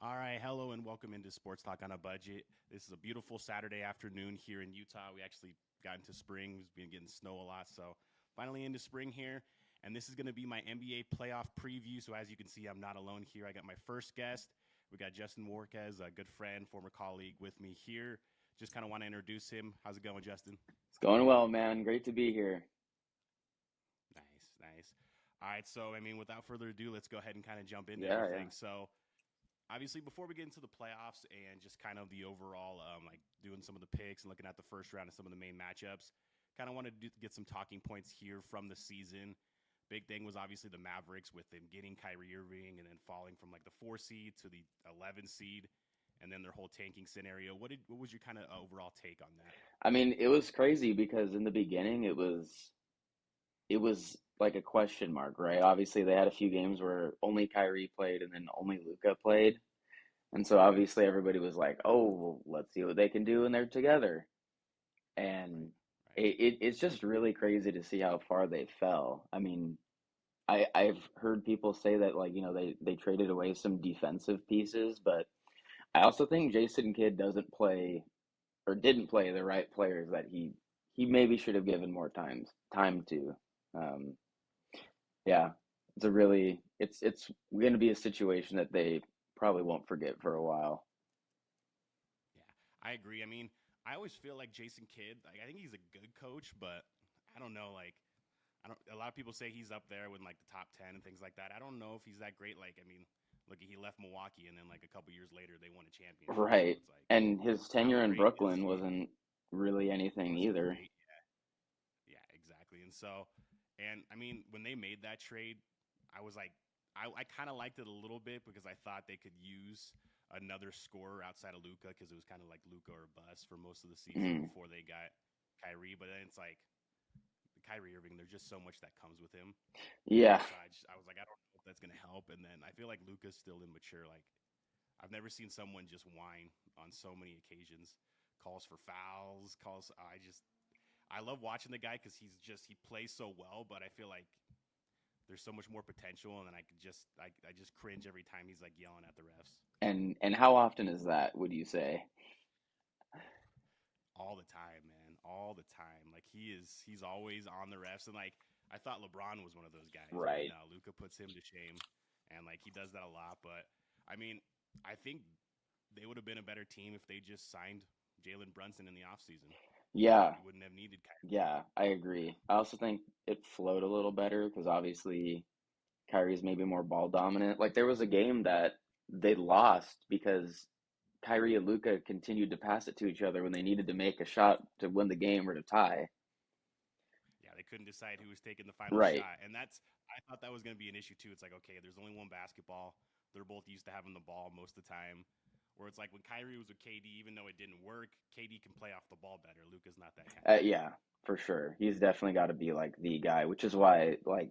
All right, hello and welcome into Sports Talk on a Budget. This is a beautiful Saturday afternoon here in Utah. We actually got into spring. We've been getting snow a lot, so finally into spring here. And this is going to be my NBA playoff preview. So as you can see, I'm not alone here. I got my first guest. We got Justin Jorquez, a good friend, former colleague, with me here. Just kind of want to introduce him. How's it going, Justin? It's going well, man. Great to be here. Nice, nice. All right, so without further ado, let's go ahead and kind of jump into Yeah, yeah. everything. So obviously, before we get into the playoffs and just kind of the overall, like doing some of the picks and looking at the first round and some of the main matchups, kind of wanted to get some talking points here from the season. Big thing was obviously the Mavericks with them getting Kyrie Irving and then falling from like the 4 seed to the 11 seed, and then their whole tanking scenario. What was your kind of overall take on that? I mean, it was crazy because in the beginning it was like a question mark, right? Obviously, they had a few games where only Kyrie played and then only Luka played. And so Right, obviously everybody was like, "Oh, well, let's see what they can do when they're together." right, And right. it's just really crazy to see how far they fell. I mean, I've heard people say that like, they traded away some defensive pieces, but I also think Jason Kidd doesn't play or didn't play the right players that he maybe should have given more time to. Um, yeah, it's going to be a situation that they probably won't forget for a while. Yeah, I agree. I always feel like Jason Kidd. Like, I think he's a good coach, but I don't know. Like, I don't. A lot of people say he's up there with like the top 10 and things like that. I don't know if he's that great. Like, look, he left Milwaukee, and then like a couple years later, they won a championship. So Right. it's like, And his how tenure in great is Brooklyn he? wasn't really anything Wasn't either. great. Yeah, exactly. And when they made that trade, I was like, I kind of liked it a little bit because I thought they could use another scorer outside of Luca because it was kind of like Luca or bust for most of the season Mm. before they got Kyrie. But then it's like Kyrie Irving, there's just so much that comes with him. Yeah. And so I was like, I don't know if that's gonna help. And then I feel like Luca's still immature. Like I've never seen someone just whine on so many occasions. Calls for fouls, calls. I love watching the guy because he plays so well. But I feel like there's so much more potential, and then I just cringe every time he's like yelling at the refs And how often is that, would you say? all the time, man, all the time. Like he's always on the refs, and like I thought LeBron was one of those guys, but Right. no, Luca puts him to shame, and like he does that a lot. But I mean, I think they would have been a better team if they just signed Jalen Brunson in the offseason. Yeah. We wouldn't have needed Kyrie. Yeah, I agree. I also think it flowed a little better because obviously Kyrie's maybe more ball dominant. Like there was a game that they lost because Kyrie and Luka continued to pass it to each other when they needed to make a shot to win the game or to tie. Yeah, they couldn't decide who was taking the final Right. shot, and I thought that was going to be an issue too. It's like, okay, there's only one basketball. They're both used to having the ball most of the time. Where it's like when Kyrie was with KD, even though it didn't work, KD can play off the ball better. Luca's not that kind of guy. Yeah, for sure. He's definitely got to be like the guy, which is why like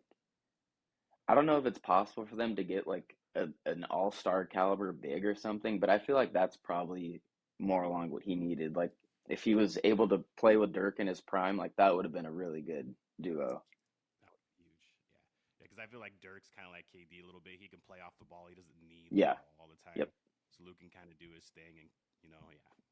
I don't know if it's possible for them to get like an all-star caliber big or something, but I feel like that's probably more along what he needed. Like if he was able to play with Dirk in his prime, like that would have been a really good duo. That would be huge. Yeah, yeah, because I feel like Dirk's kind of like KD a little bit. He can play off the ball. He doesn't need the Yeah. ball all the Yep. time. So Luke can kind of do his thing, and yeah,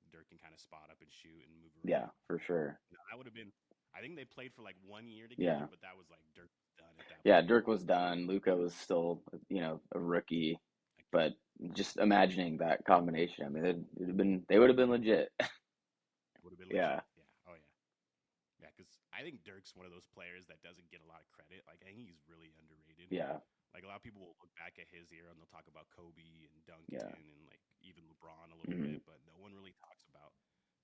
Dirk can kind of spot up and shoot and move Yeah, around. for sure. That would have been. I think they played for like 1 year together, Yeah. but that was like Dirk was done at that Yeah, point. Dirk was done. Luca was still, a rookie, Like, but just imagining that combination, I mean, they would have been legit. it would have been Yeah. legit. Yeah. Oh yeah. Yeah, because I think Dirk's one of those players that doesn't get a lot of credit. Like I think he's really underrated. Yeah. Like a lot of people will look back at his era and they'll talk about Kobe and Yeah. Duncan and like even LeBron a little Mhm. bit, but no one really talks about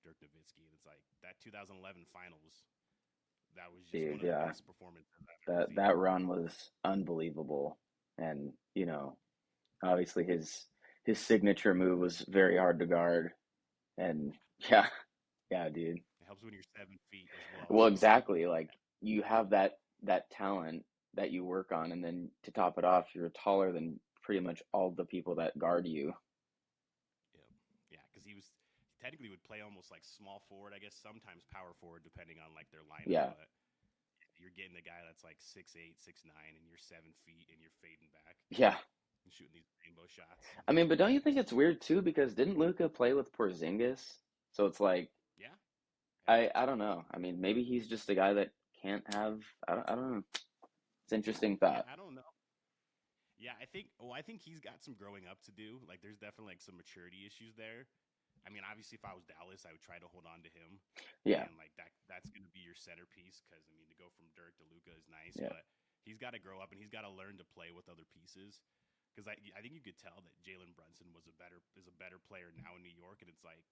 Dirk Nowitzki. And it's like that 2011 Finals. That was just one Dude, of the yeah. best performances I've ever That seen. run was unbelievable. And, obviously his signature move was very hard to guard. And Yeah, yeah, yeah, dude. it helps when you're 7 feet as well. Well, So it's like, exactly. Like you have that talent that you work on, and then to top it off, you're taller than pretty much all the people that guard you. yeah, yeah, because he technically would play almost like small forward, I guess sometimes power forward depending on like their lineup, Yeah, but you're getting a guy that's like 6'8", 6'9", and you're 7 feet and you're fading back. yeah, shooting these rainbow shots. I mean, but don't you think it's weird too? Because didn't Luca play with Porzingis? So it's like Yeah, yeah, I don't know. I mean, maybe he's just a guy that can't have. I don't know. It's an interesting yeah. thought. I don't know. Yeah, I think. Well, I think he's got some growing up to do. Like, there's definitely like some maturity issues there. I mean, obviously, if I was Dallas, I would try to hold on to him, Yeah, and like that's going to be your centerpiece. Because I mean, to go from Dirk to Luca is nice, yeah, but he's got to grow up and he's got to learn to play with other pieces. Because I think you could tell that Jalen Brunson is a better player now in New York, and it's like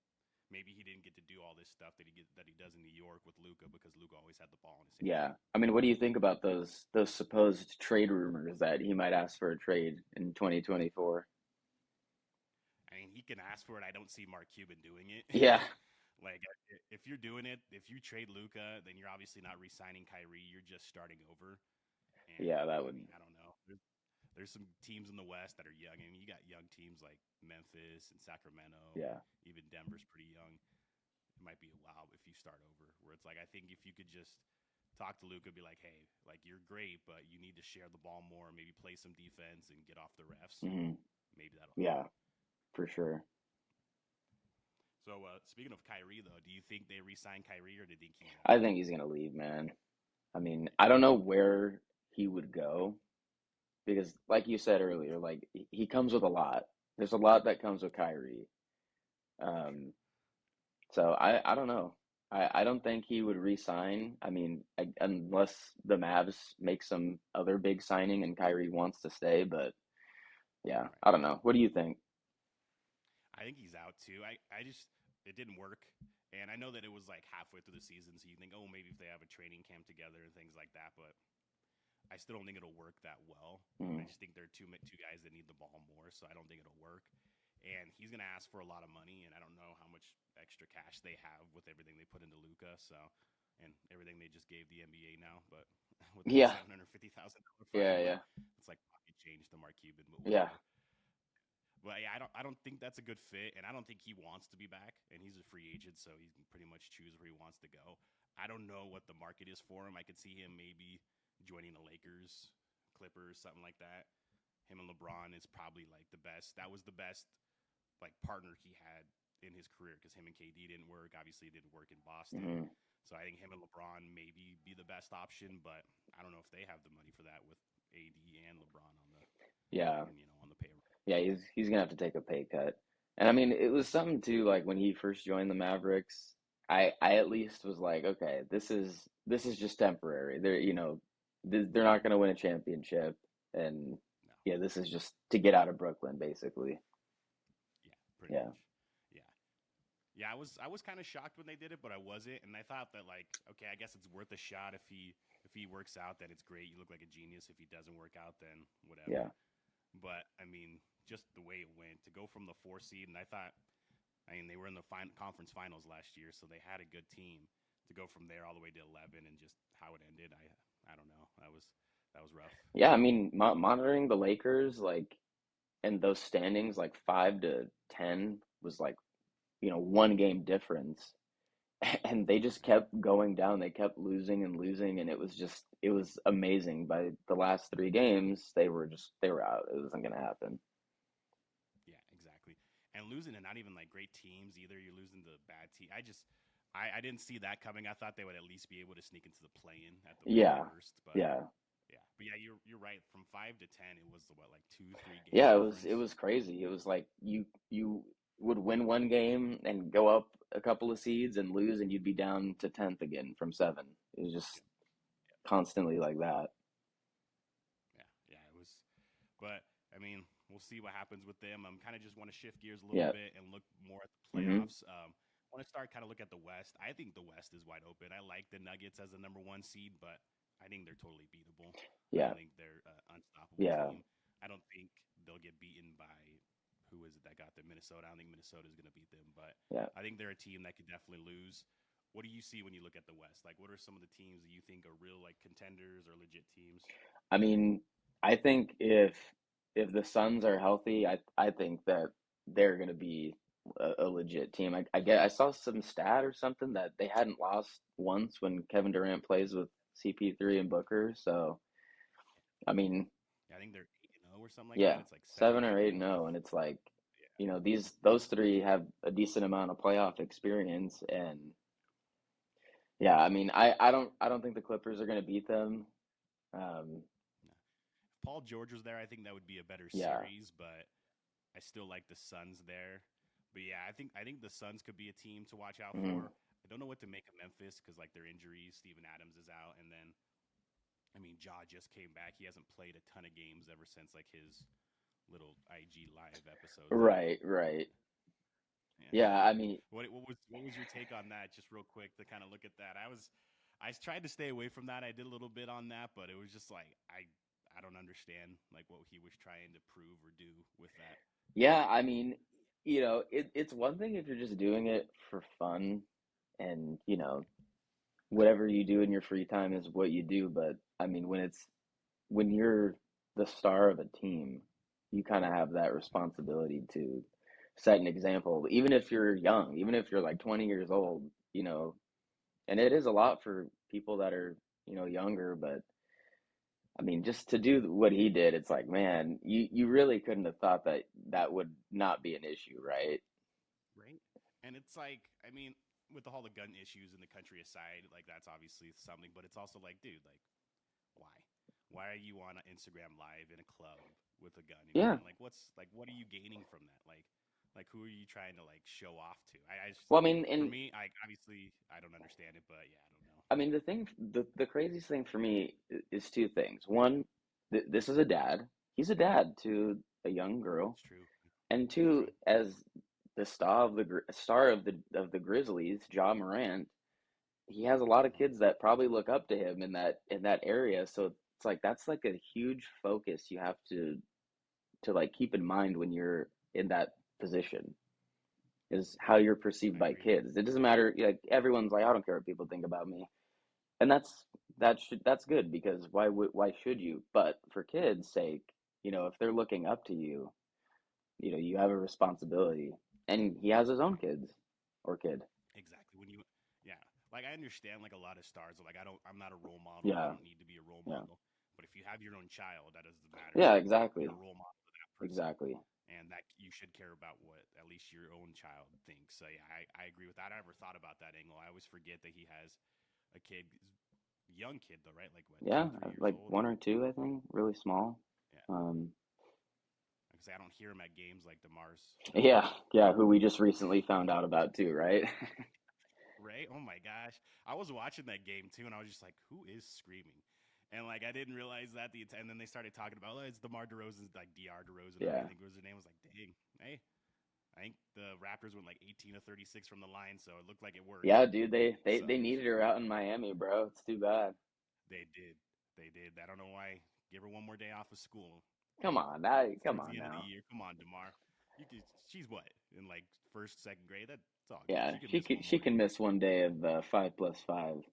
maybe he didn't get to do all this stuff that he does in New York with Luca because Luca always had the ball in his hand. yeah. I mean, what do you think about those supposed trade rumors that he might ask for a trade in 2024? I mean, he can ask for it. I don't see Mark Cuban doing it. Yeah, Like, if you're doing it, if you trade Luca, then you're obviously not re-signing Kyrie. You're just starting over. And yeah, that I would. mean, I don't know. There's some teams in the West that are young. I mean, you got young teams like Memphis and Sacramento, and Yeah, even Denver's pretty young. It might be a while if you start over. Where it's like, I think if you could just talk to Luca, be like, hey, like you're great, but you need to share the ball more. Maybe play some defense and get off the refs. hmm Maybe that'll help. yeah, for sure. So speaking of Kyrie, though, do you think they re-sign Kyrie or do you think he I leaves? think he's gonna leave, man. I mean, I don't know where he would go because, like you said earlier, like he comes with a lot. There's a lot that comes with Kyrie. For sure. Um, so I don't know. I don't think he would re-sign. I mean, unless the Mavs make some other big signing and Kyrie wants to stay. But yeah, Right. I don't know. What do you think? I think he's out too. I just it didn't work, and I know that it was like halfway through the season, so you think, oh, maybe if they have a training camp together and things like that, but I still don't think it'll work that well. I Mm, just think there are two guys that need the ball more, so I don't think it'll work. And he's gonna ask for a lot of money, and I don't know how much extra cash they have with everything they put into Luca. So, and everything they just gave the NBA now, but with that yeah, $750,000 fine, yeah, but yeah, it's like pocket change to Mark Cuban, but yeah. whatever. But yeah, I don't think that's a good fit, and I don't think he wants to be back. And he's a free agent, so he can pretty much choose where he wants to go. I don't know what the market is for him. I could see him maybe joining the Lakers, Clippers, something like that. Him and LeBron is probably like the best. That was the best like partner he had in his career because him and KD didn't work. Obviously, it didn't work in Boston. hmm So I think him and LeBron maybe be the best option, but I don't know if they have the money for that with AD and LeBron on the Yeah, on the payroll. yeah. He's gonna have to take a pay cut. And I mean, it was something too. Like when he first joined the Mavericks, I at least was like, okay, this is just temporary. They're not gonna win a championship, and No. yeah, this is just to get out of Brooklyn, basically. Yeah, pretty Yeah. much. Yeah. Yeah, I was kind of shocked when they did it, but I wasn't, and I thought that like, okay, I guess it's worth a shot if he works out, then it's great. You look like a genius. If he doesn't work out, then Yeah. whatever. But I mean, just the way it went to go from the 4 seed, and I mean, they were in the conference finals last year, so they had a good team. To go from there all the way to 11, and just how it ended, I don't know. That was rough. Yeah, I mean, monitoring the Lakers, like, and those standings, like 5 to 10 was like, one game difference. And they just Exactly. kept going down. They kept losing and losing, and it was amazing. By the last 3 games, they were out. It wasn't gonna happen. Yeah, exactly. And losing to not even like great teams either. You're losing to bad team. I didn't see that coming. I thought they would at least be able to sneak into the play-in at the very Yeah, worst. But yeah, yeah, but yeah, you're right. From 5 to 10, it was what like 2, 3 games yeah. It difference. was crazy. It was like you would win one game and go up a couple of seeds and lose, and you'd be down to 10th again from 7. It was just Yeah, constantly like that. yeah. It was, but I mean, we'll see what happens with them. I'm kind of just want to shift gears a little Yeah. bit and look more at the hmm playoffs. Want to start kind of look at the West. I think the West is wide open. I like the Nuggets as the number 1 seed, but I think they're totally beatable. I Yeah. don't think they're an unstoppable Yeah. team. I don't think they'll get beaten by who is it that got them? Minnesota. I don't think Minnesota is going to beat them, but Yeah. I think they're a team that could definitely lose. What do you see when you look at the West? Like, what are some of the teams that you think are real like contenders or legit teams? I mean, I think if the Suns are healthy, I think that they're going to be a legit team. I get I saw some stat or something that they hadn't lost once when Kevin Durant plays with CP3 and Booker. So, I mean, Yeah, I think they're 8-0 or something like Yeah, that. It's like 7 or 7 or 8 and 8 0 and with 0, and it's like, yeah. those three have a decent amount of playoff experience, and yeah, I mean, I don't think the Clippers are going to beat them. Um, No. If Paul George was there, I think that would be a better yeah. series, but I still like the Suns there. But yeah, I think the Suns could be a team to watch out Mhm. for. I don't know what to make of Memphis because like their injuries, Steven Adams is out, and then I mean Ja just came back. He hasn't played a ton of games ever since like his little IG live episode thing. Right, right. Yeah. Yeah, I mean, What was your take on that? Just real quick to kind of look at that. I tried to stay away from that. I did a little bit on that, but it was just like I don't understand like what he was trying to prove or do with that. yeah, I mean, it's one thing if you're just doing it for fun and, whatever you do in your free time is what you do, but I mean, when you're the star of a team, you kind of have that responsibility to set an example, even if you're young, even if you're like 20 years old, and it is a lot for people that are, younger, but I mean, just to do what he did, it's like, man, you really couldn't have thought that that would not be an issue, right? Right. And it's like, I mean, with all the gun issues in the country aside, like that's obviously something, but it's also like, dude, like, why? Why are you on Instagram live in a club with a gun in your Yeah. hand? Like, what are you gaining from that? Like who are you trying to like show off to? I just, Well, I mean, for and me, I obviously I don't understand it, but yeah, I don't know. I mean, the craziest thing for me is two things. One, this is a dad. He's a dad to a young girl, It's true. and It's two, true. as the star of the Grizzlies, Ja Morant, he has a lot of Uh-huh. kids that probably look up to him in that area. So it's like that's like a huge focus you have to like keep in mind when you're in that position is how you're perceived I by agree. kids. It doesn't matter. Like everyone's like, I don't care what people think about me, and that's good because why should you? But for kids' sake, if they're looking up to you, you have a responsibility, and he has his own kids or kid. Exactly. Yeah, like I understand, like a lot of stars are like, I'm not a role model. I Yeah, don't need to be a role yeah, model. But if you have your own child, that doesn't matter. yeah. You're Exactly, a role model for that person, exactly. and that you should care about what at least your own child thinks. So yeah, I agree with that. I never thought about that angle. I always forget that he has a kid, young kid though, right? Like what, Yeah, 2, 3 years like old, one or or two, I think, really small. yeah. Um, Because I don't hear him at games like Demar's. yeah, yeah. Who we just recently found out about too, right? Right? Oh my gosh. I was watching that game too, and I was just like, who is screaming? And like I didn't realize that and then they started talking about, oh, it's DeMar DeRozan's like DR DeRozan, or I Yeah. think was her name. I was like, dang, hey, I think the Raptors went like 18 to 36 from the line, so it looked like it worked. Yeah, dude, they So needed her out in Miami, bro. It's too bad. they did, they did. I don't know why. Give her one more day off of school. Come It's come towards on the end of the now. year. Come on, Demar. You could. She's what in like first, second grade. That's all good. Yeah, She could miss one she more can day. miss one day of 5 plus 5.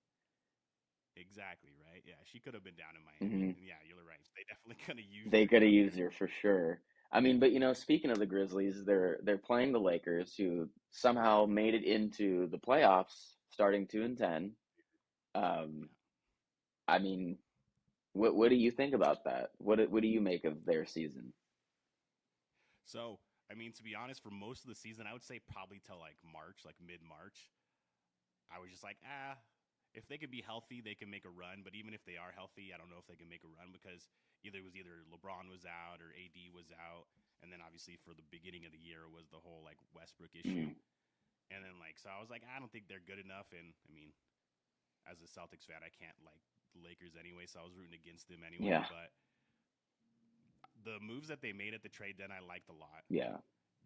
Exactly right. Yeah, she could have been down in Miami, Hmm. and yeah, you're right. They definitely could have used They her could have down used there. her for sure. I mean, but speaking of the Grizzlies, they're playing the Lakers, who somehow made it into the playoffs, starting 2-10. Um, Yeah. I mean, what do you think about that? What do you make of their season? So I mean, to be honest, for most of the season, I would say probably till like March, like mid March. I was just like, if they could be healthy, they can make a run. But even if they are healthy, I don't know if they can make a run because either LeBron was out or AD was out, and then obviously for the beginning of the year was the whole like Westbrook issue, Mm, and then like so I was like, I don't think they're good enough. And I mean, as a Celtics fan, I can't like the Lakers anyway, so I was rooting against them anyway. yeah, But the moves that they made at the trade then I liked a lot. yeah,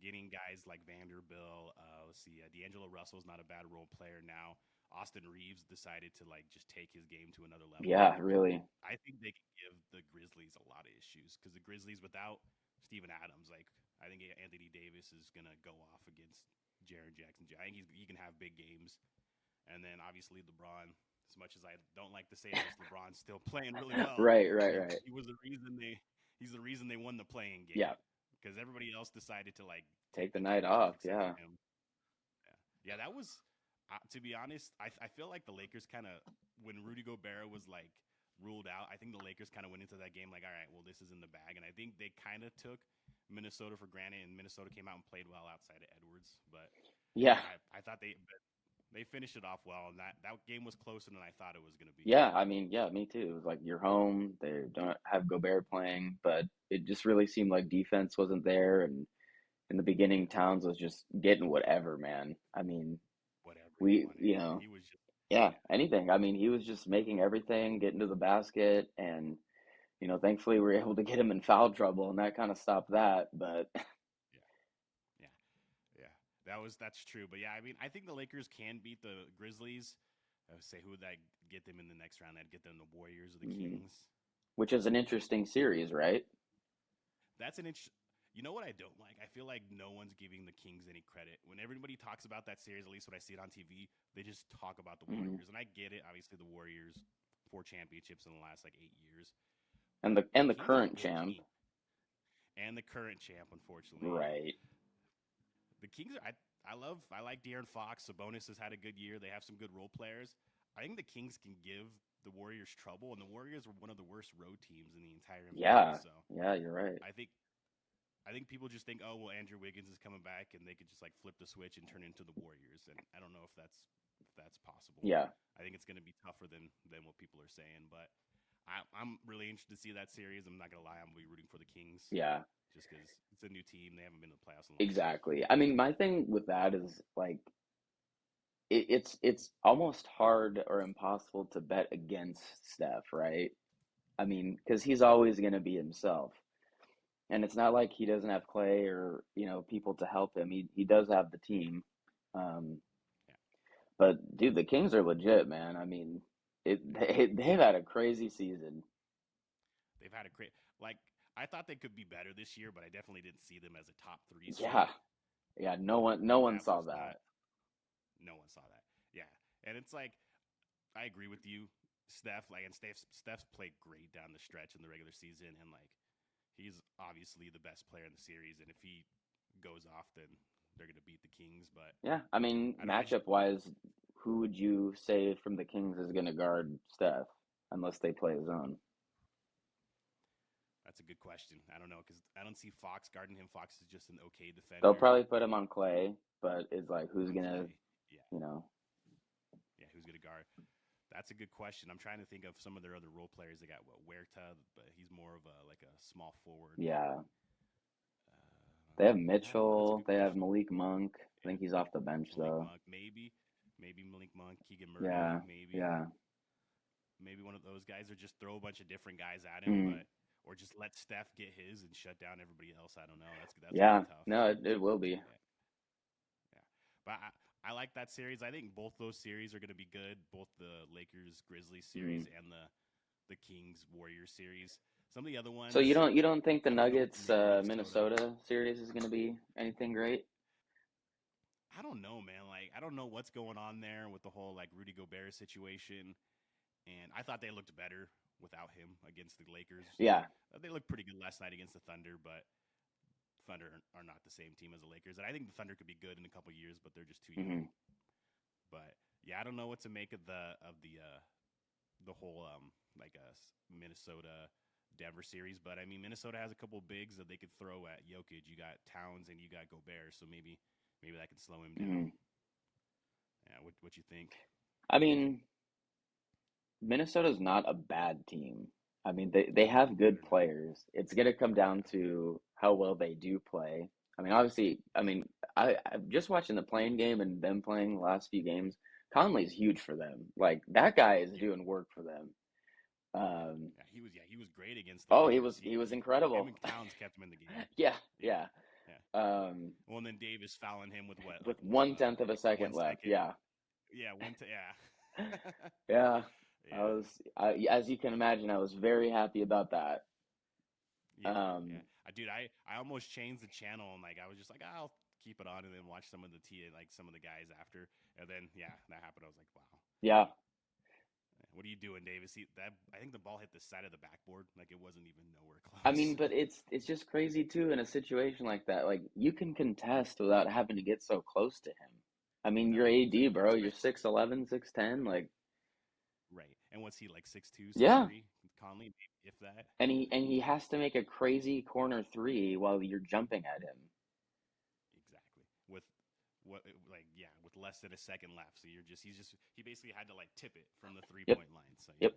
Getting guys like Vanderbilt, let's see, D'Angelo Russell's not a bad role player now. Austin Reeves decided to like just take his game to another level. yeah, really, I think they can give the Grizzlies a lot of issues because the Grizzlies without Steven Adams, like I think Anthony Davis is gonna go off against Jaren Jackson. I think he can have big games, and then obviously LeBron. As much as I don't like to say this, LeBron's still playing really well. right, I right, mean, right, he's the reason they won the playing game yeah. because everybody else decided to like Take take the the night night off off, except for yeah. him. Yeah, that was to be honest. I feel like the Lakers kind of when Rudy Gobert was like ruled out. I think the Lakers kind of went into that game like, all right, well, this is in the bag, and I think they kind of took Minnesota for granted, and Minnesota came out and played well outside of Edwards. But Yeah. yeah, I thought they finished it off well, and that game was closer than I thought it was going to be. Yeah, I mean, yeah, me too. It was like you're home. They don't have Gobert playing, but it just really seemed like defense wasn't there. And in the beginning, Towns was just getting whatever, man. I mean, Whatever he wanted, yeah, he was just yeah, yeah, anything. I mean, he was just making everything, getting to the basket, and thankfully we were able to get him in foul trouble, and that kind of stopped that. But yeah, yeah, yeah. That's true, but yeah, I mean, I think the Lakers can beat the Grizzlies. I would say who would that get them in the next round? I'd get them the Warriors or the mhm. Kings. Which is an interesting series, right? That's an interesting. You know what I don't like? I feel like no one's giving the Kings any credit. When everybody talks about that series, at least when I see it on TV, they just talk about the Mhm. Warriors, and I get it. Obviously, the Warriors 4 championships in the last like 8 years, And but the the Kings are a current good champ, team, and the current champ. Unfortunately, right? the Kings are. I like De'Aaron Fox. Sabonis has had a good year. They have some good role players. I think the Kings can give the Warriors trouble, and the Warriors were one of the worst road teams in the entire NBA. Yeah, So yeah, you're right. I think I think people just think, oh well, Andrew Wiggins is coming back, and they could just like flip the switch and turn into the Warriors. And I don't know if that's possible. Yeah, I think it's going to be tougher than what people are saying. But I'm really interested to see that series. I'm not going to lie, I'm going to be rooting for the Kings yeah, just because it's a new team. They haven't been to the playoffs in a long time. exactly. I mean, my thing with that is like it's almost hard or impossible to bet against Steph, right? I mean, because he's always going to be himself. And it's not like he doesn't have Clay or, people to help him. He does have the team. Um, Yeah, but dude, the Kings are legit, man. I mean, they've had a crazy season. they've had a great like. I thought they could be better this year, but I definitely didn't see them as a top three Yeah, seed. yeah. No one That saw was not. that. No one saw that. Yeah, and it's like I agree with you, Steph. Like, and Steph's played great down the stretch in the regular season, and like he's obviously the best player in the series. And if he goes off, then they're gonna beat the Kings. But Yeah, I mean, I don't. I just matchup wise, who would you say from the Kings is going to guard Steph unless they play his own? That's a good question. I don't know because I don't see Fox guarding him. Fox is just an okay They'll defender probably put him on Clay, but it's like who's on gonna, Clay. Yeah, you know? yeah. Who's gonna guard? That's a good question. I'm trying to think of some of their other role players. They got Huerta, but he's more of a like a small forward. Yeah, they have I don't know. That's a Mitchell. good They have question. Malik Monk. I Yeah, think he's off the bench Malik though. Monk, maybe Malik Monk, Keegan Murray, Yeah, maybe yeah. one of those guys, or just throw a bunch of different guys at him, Mm, but or just let Steph get his and shut down everybody else. I don't know. That's gonna yeah. be tough. No, it will be. Yeah, yeah. But I like that series. I think both those series are gonna be good. Both the Lakers Grizzlies series Mm. and the Kings Warriors series. Some of the other So you ones, don't think the I don't know what to Nuggets make of Minnesota. Minnesota series is going to be anything great? I don't know, man. Like I don't know what's going on there with the whole like Rudy Gobert situation. And I thought they looked better without him against the Lakers. Yeah. They looked pretty good last night against the Thunder, but Thunder are not the same team as the Lakers. And I think the Thunder could be good in a couple years, but they're just too young. Hmm. But yeah, I don't know what to make of the whole like Minnesota Denver series. But I mean, Minnesota has a couple bigs that they could throw at Jokic. You got Towns and you got Gobert, so maybe that can slow him Hmm. down. Yeah, what you think? I mean, Minnesota's not a bad team. I mean, they have No, good they're not. players. It's going to come down Yeah, to how well they do play. I mean, obviously, I mean, I'm just watching the playing game and them playing the last few games. Conley's huge for them. Like that guy is yeah, doing work for them. yeah, Um, yeah. He was great against the oh, he Lakers. was he was Him incredible. and Towns kept him in the game. Yeah, Yeah, yeah. yeah. Um, Well, and then Davis fouling him with what, with like 1/10 of a one second left. second? Yeah, Yeah, yeah, yeah. yeah, As you can imagine, I was very happy about that. yeah, yeah. Um, I almost changed the channel and like I was just like, I'll keep it on and then watch some of the like some of the guys after, and then yeah, that happened. I was like, wow. yeah. What are you doing, Davis? That I think the ball hit the side of the backboard, like it wasn't even nowhere I mean, close. but it's just crazy too in a situation like that. Like you can contest without having to get so close to him. I mean, you're No, AD, exactly. bro. You're Especially 6'11", 6'10". Like, right. And what's he like 6'2", six Yeah, three? Conley, if that. and he has to make a crazy corner three while you're jumping at him. Exactly. With what like yeah, with less than a second left. So he basically had to like tip it from the three Yep, point line. So yep,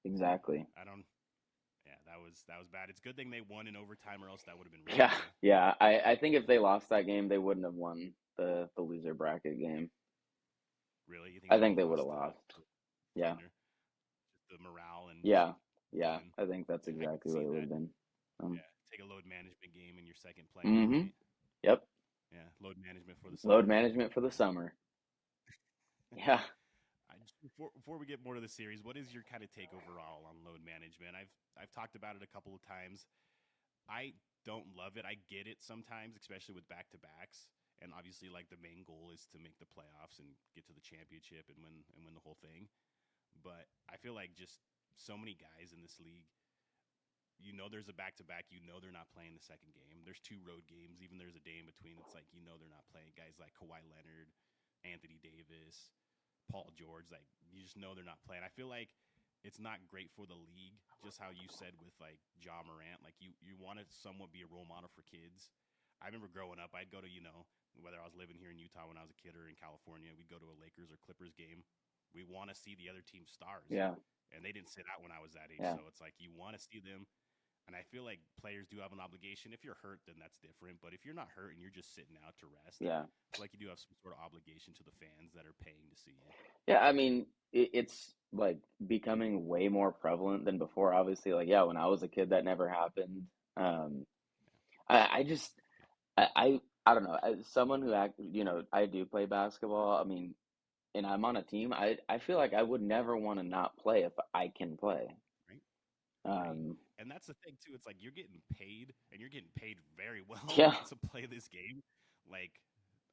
yeah. exactly. I don't yeah, that was bad. It's a good thing they won in overtime or else that would have been really Yeah, bad. yeah. I think if they lost that game, they wouldn't have won the loser bracket game. Really? You think I they would think have they would have lost lost. to Yeah, Thunder? Just the morale and just yeah, yeah. done. I think that's Yeah, I could exactly what see it would that. have been. Yeah. Take a load management game in your second play-in, Mm-hmm. right? Yep. Yeah, load management for the Load summer. management for the summer. Yeah. Before we get more to the series, what is your kind of take overall on load management? I've talked about it a couple of times. I don't love it. I get it sometimes, especially with back to backs. And obviously, like the main goal is to make the playoffs and get to the championship and win the whole thing. But I feel like just so many guys in this league, there's a back to back. They're not playing the second game. There's two road games. Even there's a day in between. It's like they're not playing. Guys like Kawhi Leonard, Anthony Davis, Paul George. Like you just know they're not playing. I feel like it's not great for the league. Just how you said with like Ja Morant, like you want to somewhat be a role model for kids. I remember growing up, I'd go to whether I was living here in Utah when I was a kid or in California, we'd go to a Lakers or Clippers game. We want to see the other team's stars, Yeah. and they didn't sit out when I was that age. Yeah. So it's like you want to see them, and I feel like players do have an obligation. If you're hurt, then that's different. But if you're not hurt and you're just sitting out to rest, Yeah. I feel like you do have some sort of obligation to the fans that are paying to see you. Yeah. I mean, it's like becoming way more prevalent than before. Obviously, like, yeah, when I was a kid, that never happened. Um, I just, I don't know. As someone who I do play basketball. I mean, and I'm on a team. I feel like I would never want to not play if I can play. Right? Right. Um, And that's the thing too. It's like you're getting paid, and you're getting paid very well yeah. to play this game. Like,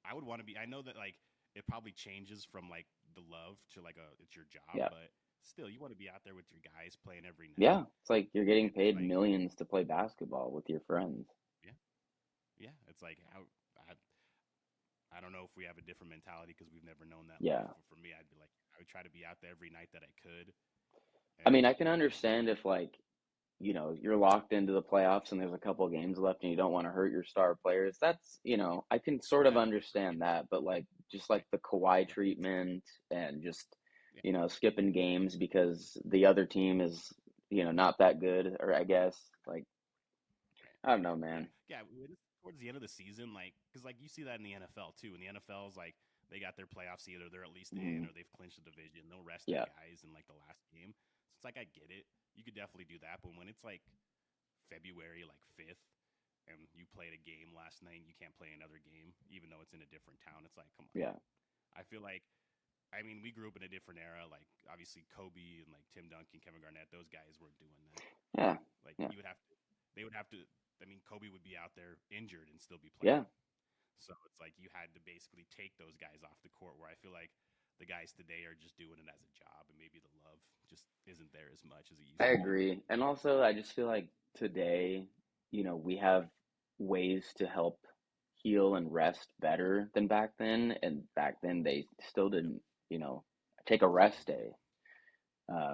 I would want to be. I know that like it probably changes from like the love to like it's your job, Yeah. but still, you want to be out there with your guys playing every Yeah. night. It's like you're getting And it's paid like, millions to play basketball with your friends. yeah, yeah. It's like I don't know if we have a different mentality because we've never known that life. Yeah. But for me, I'd be like, I would try to be out there every night that I could, I and mean, I can understand if like, you're locked into the playoffs and there's a couple of games left and you don't want to hurt your star players. That's, I can sort of that's different. understand Yeah, that, but like just like the Kawhi yeah, treatment and just, yeah. skipping games because the other team is, not that good, or I guess like Right. I don't know, Yeah, man. yeah. Towards the end of the season, like, because like you see that in the NFL too. And the NFL is like they got their playoffs either they're at least in Mhm. or they've clinched the division. They'll rest their Yeah. guys in like the last game. So it's like I get it. You could definitely do that, but when it's like February like 5th and you played a game last night and you can't play another game even though it's in a different town, it's like come on. Yeah. I feel like I mean, we grew up in a different era. Like obviously Kobe and like Tim Duncan, Kevin Garnett, those guys weren't doing that. Yeah. Like Yeah. they would have to. I mean, Kobe would be out there injured and still be Yeah. playing. So it's like you had to basically take those guys off the court. Where I feel like the guys today are just doing it as a job, and maybe the love just isn't there as much as it I used to be. agree. And also I just feel like today, we have ways to help heal and rest better than back then. And back then they still Yep. didn't, take a They rest didn't. day.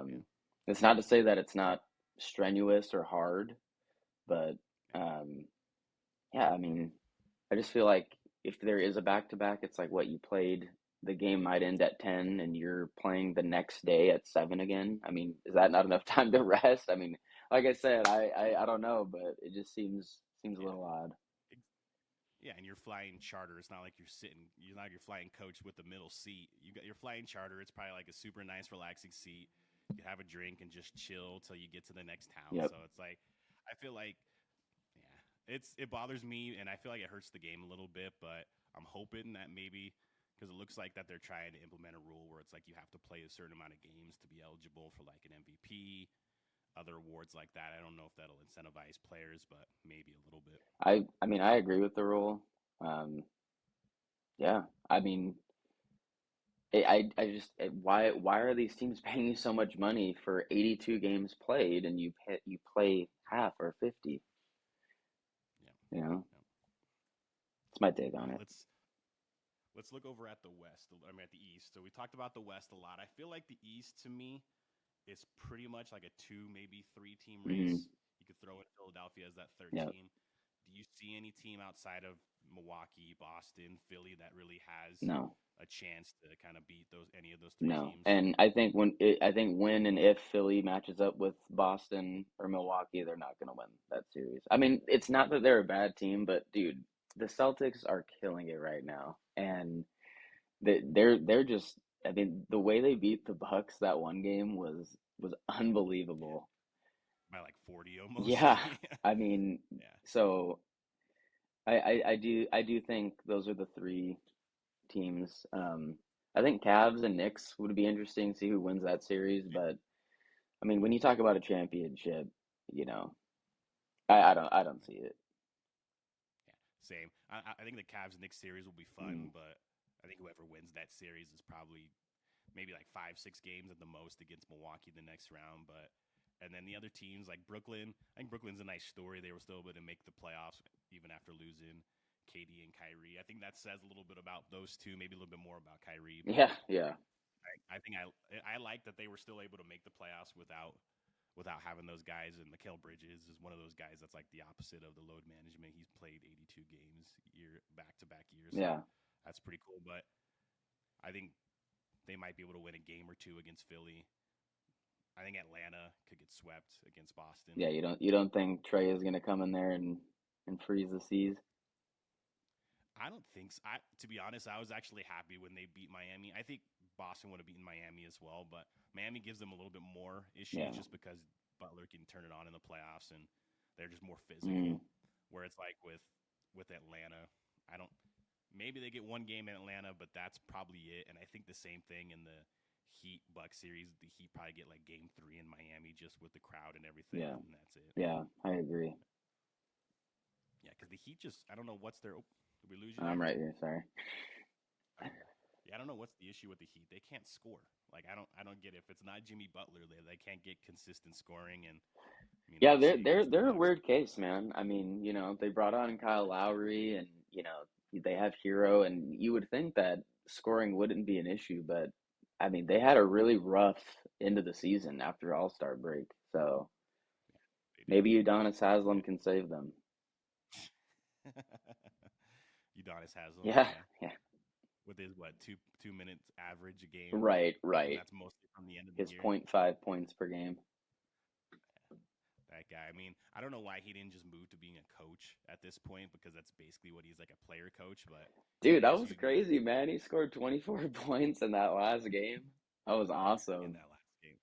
Yeah. It's not to say that it's not strenuous or hard, but Yeah. um, yeah, I mean, I just feel like if there is a back to back, it's like what you played. The game might end at 10 and you're playing the next day at 7 again. I mean, is that not enough time to rest? I mean, like I said, I don't know, but it just seems a Yeah. little odd. Yeah, and you're flying charter. It's not like you're flying coach with the middle seat. You're flying charter. It's probably like a super nice, relaxing seat. You have a drink and just chill till you get to the next town. Yep. So it's like, I feel like, yeah, it bothers me, and I feel like it hurts the game a little bit. But I'm hoping that maybe because it looks like that they're trying to implement a rule where it's like you have to play a certain amount of games to be eligible for like an MVP, other awards like that. I don't know if that'll incentivize players, but maybe a little bit. I mean, I agree with the rule. Um, yeah, I mean, I just why are these teams paying you so much money for 82 games played and you play half or 50? Yeah. You know, Yeah. it's my take All on right, it. let's look over at the West. I mean, at the East. So we talked about the West a lot. I feel like the East to me it's pretty much like a two, maybe three team Hmm. race. You could throw in Philadelphia as that third Yeah. team. Do you see any team outside of Milwaukee, Boston, Philly that really has No. a chance to kind of beat those any of those three No. teams? And I think when and if Philly matches up with Boston or Milwaukee, they're not going to win that series. I mean, it's not that they're a bad team, but dude, the Celtics are killing it right now, and they're just. I mean, the way they beat the Bucks that one game was Yeah, unbelievable. by like 40 almost. Yeah, Yeah, I mean, yeah, so I do think those are the three teams. I think Cavs and Knicks would be interesting to see who wins that series, yeah, but I mean, when you talk about a championship, you know, I don't see it. yeah. Same. I think the Cavs Knicks series will be Mm. fun, but I think whoever wins that series is probably maybe like 5, 6 games at the most against Milwaukee the next round. But and then the other teams like Brooklyn, I think Brooklyn's a nice story. They were still able to make the playoffs even after losing KD and Kyrie. I think that says a little bit about those two, maybe a little bit more about Kyrie. But Yeah, yeah, I think I like that they were still able to make the playoffs without having those guys. And Mikal Bridges is one of those guys that's like the opposite of the load management. He's played 82 games year back to back years, so yeah, that's pretty cool. But I think they might be able to win a game or two against Philly. I think Atlanta could get swept against Boston. yeah. You don't think Trey is gonna come in there and freeze the seas? I don't think so. To be honest, I was actually happy when they beat Miami. I think Boston would have beaten Miami as well, but Miami gives them a little bit more issues Yeah. just because Butler can turn it on in the playoffs and they're just more Mm. physical. Where it's like with Atlanta, I don't. Maybe they get one game in Atlanta, but that's probably it. And I think the same thing in the Heat Buck series. The Heat probably get like game three in Miami just with the crowd and everything, Yeah, and that's it. yeah. I agree. Yeah, because the Heat just I don't know what's their. Oh, did we lose you I'm there? right here. Sorry. Okay. Yeah, I don't know what's the issue with the Heat. They can't score. Like I don't get it. If it's not Jimmy Butler, they can't get consistent scoring. And I mean, Yeah, obviously against the they're a Bucks. weird case, man. I mean, you know, they brought on Kyle Lowry, and you know, they have Hero, and you would think that scoring wouldn't be an issue, but I mean, they had a really rough end of the season after All-Star break. So Yeah, they did. maybe Udonis Yeah. Haslam can save them. Udonis Haslam, Yeah, yeah, yeah. with his what 2 minutes average a game, Right, and right. that's mostly from the end of the His year. point five points per game. That guy. I mean, I don't know why he didn't just move to being a coach at this point because that's basically what he's like a player coach. But yeah, Dude, I that guess was you'd be crazy, man. He scored 24 points in that last game. That was in awesome. that last game.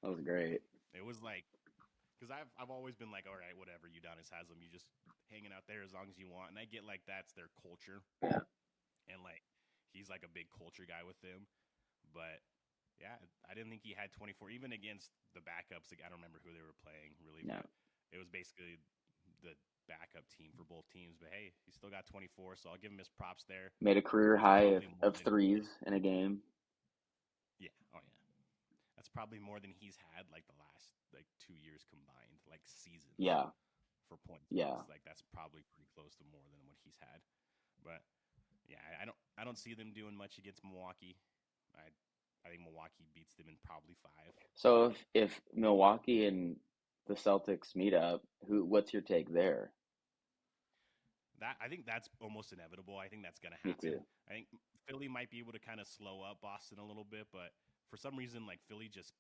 That was great. It was like because I've always been like, all right, whatever, Udonis Haslam, you just hanging out there as long as you want, and I get like that's their culture, Yeah, and like he's like a big culture guy with them, but yeah, I didn't think he had 24 even against the backups. Like, I don't remember who they were playing really, yeah. but it was basically the backup team for both teams. But hey, he still got 24, so I'll give him his props there. Made a career That's high probably more of than threes in a game. yeah, oh yeah, that's probably more than he's had like the last like 2 years combined, like seasons Yeah, for points yeah. wise. Like that's probably pretty close to more than what he's had. But yeah, I don't see them doing much against Milwaukee. I think Milwaukee beats them in probably five. So if Milwaukee and the Celtics meet up, what's your take there? That I think that's almost inevitable. I think that's going to Me happen. too. I think Philly might be able to kind of slow up Boston a little bit, but for some reason, like Philly just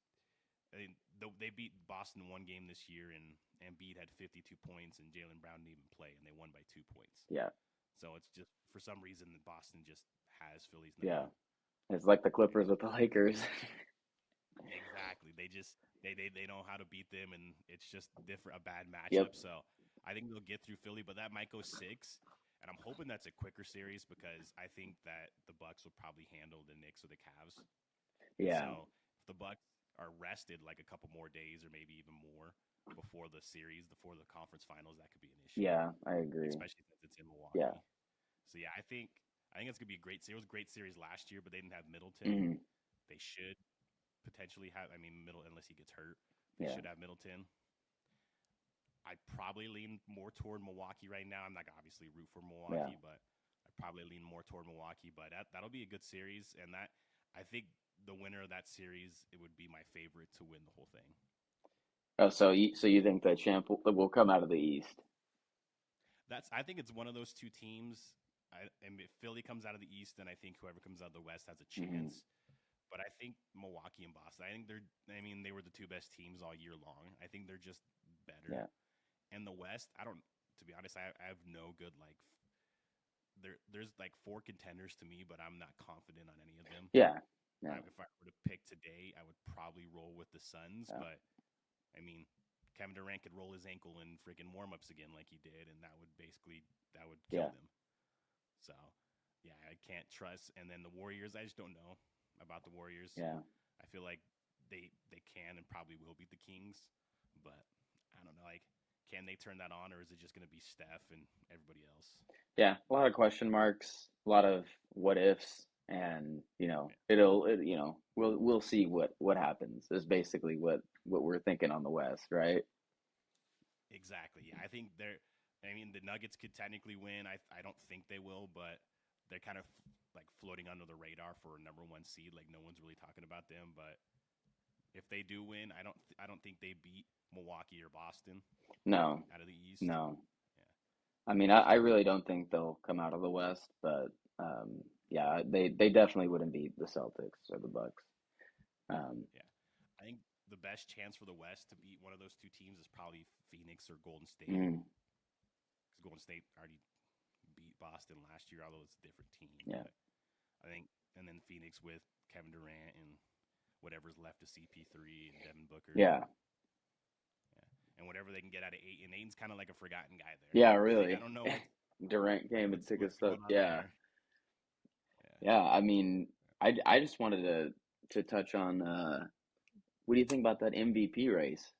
I mean, they beat Boston one game this year, and Embiid had 52 points, and Jalen Brown didn't even play, and they won by 2 points. Yeah, So it's just for some reason Boston just has Philly's yeah. number, It's like the and Clippers with the Lakers. exactly they just they know how to beat them, and it's just different a bad Yep. matchup. So I think they'll get through Philly, but that might go six. And I'm hoping that's a quicker series because I think that the Bucks will probably handle the Knicks or the Cavs. And Yeah, so if the Bucks are rested like a couple more days or maybe even more before the series, before the conference finals, that could be an issue, yeah. I agree. especially since it's in Yeah. Milwaukee. So yeah, I think it's gonna be a great series. It was a great series last year, but they didn't have Middleton. Hmm. They should potentially have. I mean, Middle unless he gets hurt, they Yeah, should have Middleton. I probably lean more toward Milwaukee right now. I'm not gonna obviously root for yeah. Milwaukee, but I probably lean more toward Milwaukee. But that'll be a good series, and that I think the winner of that series, it would be my favorite to win the whole thing. Oh, so you think that champ will come out of the East? I think it's one of those two teams. And if Philly comes out of the East, then I think whoever comes out of the West has a Hmm. chance. But I think Milwaukee and Boston. I think they're. I mean, they were the two best teams all year long. I think they're just better. Yeah, And the West, I don't. To be honest, I have no good like. There's like four contenders to me, but I'm not confident on any of them. yeah, yeah, If I were to pick today, I would probably roll with the Suns. yeah, But I mean, Kevin Durant could roll his ankle in freaking warmups again, like he did, and that would kill yeah, them. So, yeah, I can't trust. And then the Warriors, I just don't know about the Warriors. yeah. I feel like they can and probably will beat the Kings, but I don't know. Like, can they turn that on, or is it just going to be Steph and everybody else? Yeah, a lot of question marks, a lot of what ifs, and Yeah, we'll see what happens. Is basically what we're thinking on the West, right? exactly. Yeah, I think they're. I mean, the Nuggets could technically win. I don't think they will, but they're kind of like floating under the radar for a number one seed. Like no one's really talking about them, but if they do win, I don't think they beat Milwaukee or Boston No, out of the East. no. Yeah. I mean, I really don't think they'll come out of the West, but yeah, they definitely wouldn't beat the Celtics or the Bucks. Um, Yeah. I think the best chance for the West to beat one of those two teams is probably Phoenix or Golden State. mm, Because Golden State already beat Boston last year, although it's a different team. yeah, But I think, and then Phoenix with Kevin Durant and whatever's left of CP3 and Devin Booker. yeah, Yeah. And whatever they can get out of Aiton. Aiton's kind of like a forgotten guy there. yeah. Like, I Really, don't know Durant came and took his what's stuff. going on Yeah, there. Yeah. yeah. I mean, I just wanted to touch on what do you think about that MVP race?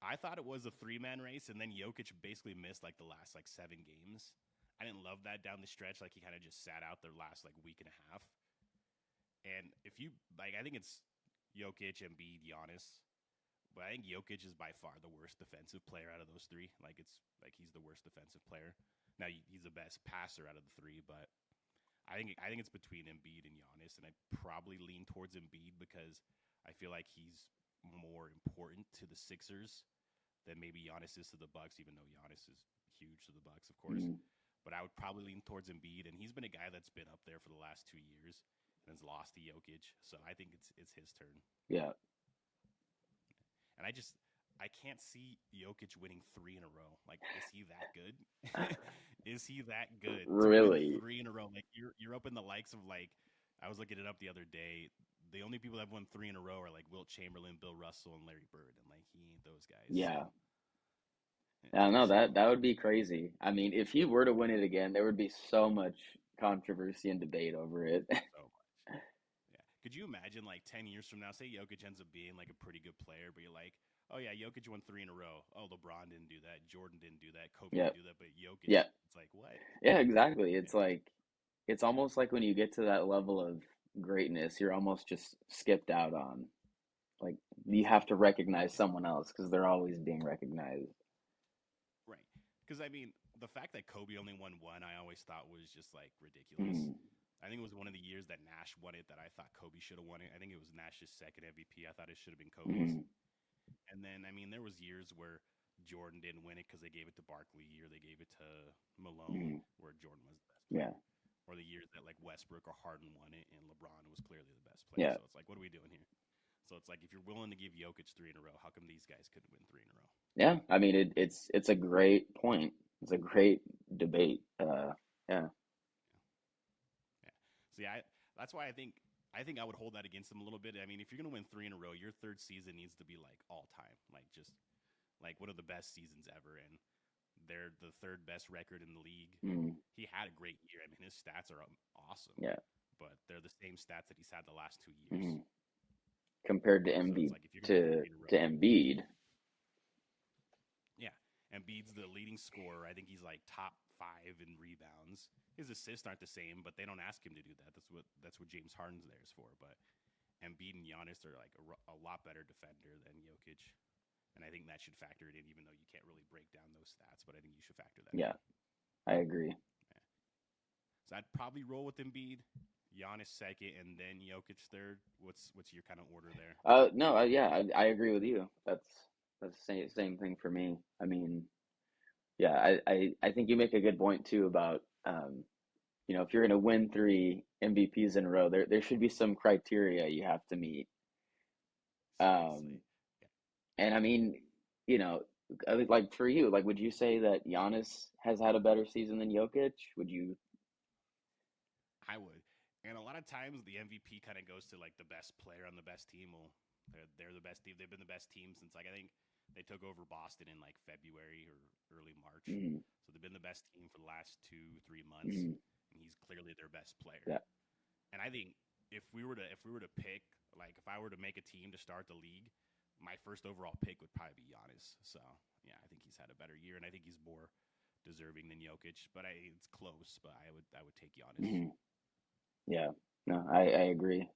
I thought it was a three-man race, and then Jokic basically missed like the last like 7 games. I didn't love that down the stretch. Like he kind of just sat out the last like week and a half. And if you like, I think it's Jokic, Embiid, Giannis. But I think Jokic is by far the worst defensive player out of those three. Like he's the worst defensive player. Now he's the best passer out of the three, but I think it's between Embiid and Giannis, and I probably lean towards Embiid because I feel like he's more important to the Sixers than maybe Giannis is to the Bucks, even though Giannis is huge to the Bucks, of course. Mm, But I would probably lean towards Embiid, and he's been a guy that's been up there for the last 2 years and has lost to Jokic, so I think it's his turn. yeah, And I can't see Jokic winning three in a row. Like, is he that good? Is he that good to win really. three in a row? Like you're up in the likes of like I was looking it up the other day. The only people that have won three in a row are like Wilt Chamberlain, Bill Russell, and Larry Bird, and like he ain't those guys. So Yeah. I don't know so that would be crazy. I mean, if he were to win it again, there would be so much controversy and debate over it. so much. Yeah. Could you imagine like 10 years from now, say Jokic ends up being like a pretty good player, but you're like, oh yeah, Jokic won three in a row. Oh, LeBron didn't do that. Jordan didn't do that. Kobe Yeah, didn't do that. But Jokic, yeah, it's like what? yeah, exactly. Yeah. It's like it's almost like when you get to that level of greatness, you're almost just skipped out on. Like you have to Exactly. recognize Yeah. someone else because they're always being recognized. Right. Because I mean, the fact that Kobe only won one, I always thought was just like ridiculous. Mm, I think it was one of the years that Nash won it that I thought Kobe should have won it. I think it was Nash's second MVP. I thought it should have been Kobe's. mm, And then I mean, there was years where Jordan didn't win it because they gave it to Barkley or they gave it to Malone, mm, where Jordan was the best yeah, player. Or the years that like Westbrook or Harden won it and LeBron was clearly the best player. yeah, So it's like, what are we doing here? So it's like if you're willing to give Jokic three in a row, how come these guys couldn't win three in a row? yeah. I mean, it's a great point. It's a great debate. Yeah, Yeah. See, that's why I think I would hold that against them a little bit. I mean, if you're gonna win three in a row, your third season needs to be like all time, like just like one of the best seasons ever, and they're the third best record in the league. mm, He had a great year. I mean, his stats are awesome, yeah. but they're the same stats that he's had the last 2 years. Mm. Compared to So it's Embiid like if you're gonna win three in a to row, Embiid. yeah. Embiid's the leading scorer. I think he's like top 5 in rebounds. His assists aren't the same, but they don't ask him to do that. That's what James Harden's there is for. But Embiid and Giannis are like a lot better defender than Jokic, and I think that should factor it in, even though you can't really break down those stats. But I think you should factor that in. Yeah, I agree. Yeah. So I'd probably roll with Embiid, Giannis second, and then Jokic third. What's your kind of order there? No, yeah, I agree with you. That's the same thing for me. I mean, yeah, I think you make a good point too about if you're going to win three MVPs in a row, there should be some criteria you have to meet. Seriously. Um, and I mean, you know, like for you, like, would you say that Giannis has had a better season than Jokic? Would you? I would. And a lot of times the MVP kind of goes to like the best player on the best team. Well, they're the best team. They've been the best team since like I think they took over Boston in like February or early March. Mm, So they've been the best team for the last 2-3 months, mm, and he's clearly their best player. yeah, And I think if we were to pick like if I were to make a team to start the league, my first overall pick would probably be Giannis. So yeah, I think he's had a better year, and I think he's more deserving than Jokic. But it's close. But I would take Giannis. mm, yeah. No, I agree.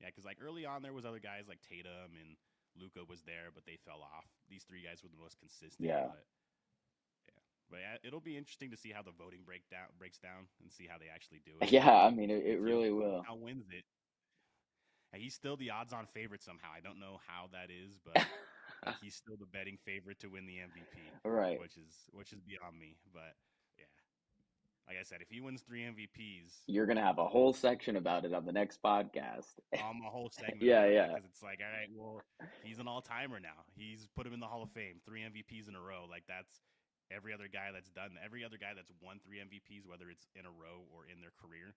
Yeah, because like early on there was other guys like Tatum and Luca was there, but they fell off. These three guys were the most consistent, Yeah, but yeah, but yeah, it'll be interesting to see how the voting breaks down and see how they actually do it. yeah. I mean, If it really Jokic will. now wins it, and he's still the odds-on favorite somehow. I don't know how that is, but like he's still the betting favorite to win the MVP, Right. which is beyond me. But yeah, like I said, if he wins three MVPs, You're gonna have a whole section about it on the next podcast. a whole segment Yeah, about that yeah, because it's like, all right, well, he's an all timer now. He's put him in the Hall of Fame, three MVPs in a row. Like that's every other guy that's done, every other guy that's won three MVPs, whether it's in a row or in their career.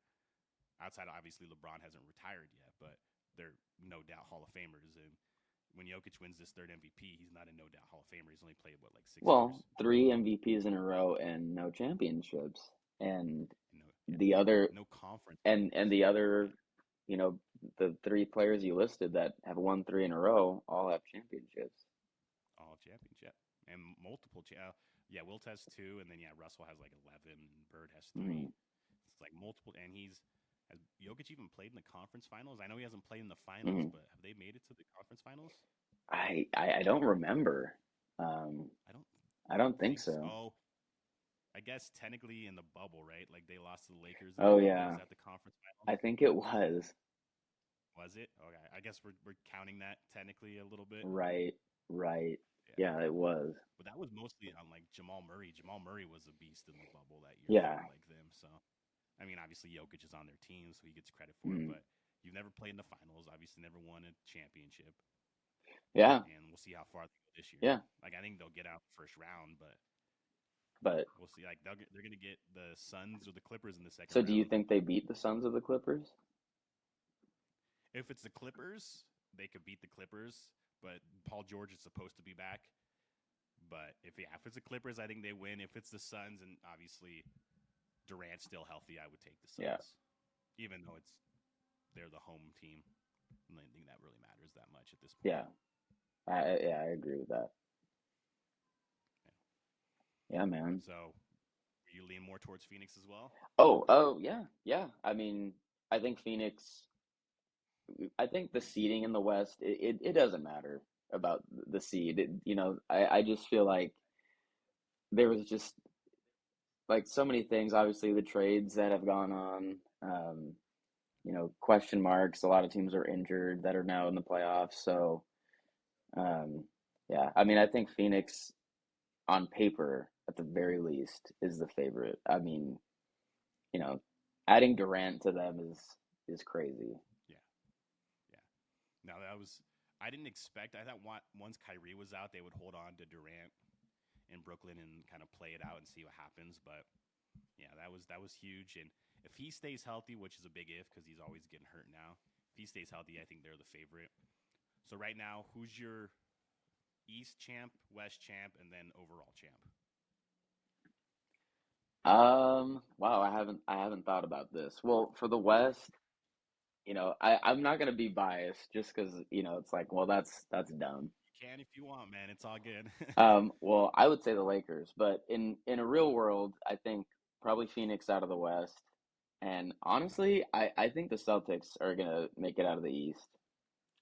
Outside, of, obviously, LeBron hasn't retired yet, but they're no doubt Hall of Famers. And when Jokic wins this third MVP, he's not a no doubt Hall of Famer. He's only played what like 6 years. Well, three MVPs in a row and no championships. And No, yeah, the other no conference and finals. the Yeah, other, the three players you listed that have won three in a row all have championships. all championship and multiple. Yeah, Wilt has two, and then yeah, Russell has like 11, and Bird has three. Mm. It's like multiple, and has Jokic even played in the conference finals? I know he hasn't played in the finals, Mm. but have they made it to the conference finals? I don't remember. Um, I don't I don't think think so. so. Oh, I guess technically in the bubble, right? Like they lost to the Lakers in the Oh bubble. Was yeah, that the conference finals? I think it was. Was it? Okay, I guess we're counting that technically a little bit. Right, right. Yeah, Yeah, it was. but that was mostly on like Jamal Murray. Jamal Murray was a beast in the bubble that year for Yeah. like them. So I mean, obviously Jokic is on their team, so he gets credit for it. Mm. But you've never played in the finals, obviously never won a championship, Yeah, and we'll see how far they go this year. yeah. Like I think they'll get out first round, but But we'll see. Like they're gonna get the Suns or the Clippers in the second so do you round. think they beat the Suns or the Clippers? If it's the Clippers, they could beat the Clippers, but Paul George is supposed to be back. But if it's the Clippers, I think they win. If it's the Suns, and obviously Durant's still healthy, I would take the Yeah, Suns, even though they're the home team. I don't think that really matters that much at this point. yeah. I agree with that. Yeah. Yeah, man. So you lean more towards Phoenix as well? Oh, yeah, yeah. I mean, I think Phoenix. I think the seeding in the West, it doesn't matter about the seed. I just feel like there was just like so many things. Obviously, the trades that have gone on, question marks. A lot of teams are injured that are now in the playoffs. So, um, yeah, I mean, I think Phoenix on paper, at the very least, is the favorite. I mean, you know, adding Durant to them is crazy. Yeah, yeah. Now that was I didn't expect. I thought once Kyrie was out, they would hold on to Durant in Brooklyn and kind of play it out and see what happens. But yeah, that was huge. And if he stays healthy, which is a big if because he's always getting hurt now, if he stays healthy, I think they're the favorite. So right now, who's your East champ, West champ, and then overall champ? Wow, I haven't thought about this. Well, for the West, I'm not gonna be biased just because, it's like, well, that's dumb. You can if you want, man. It's all good. Well, I would say the Lakers, but in a real world, I think probably Phoenix out of the West. And honestly, I think the Celtics are gonna make it out of the East.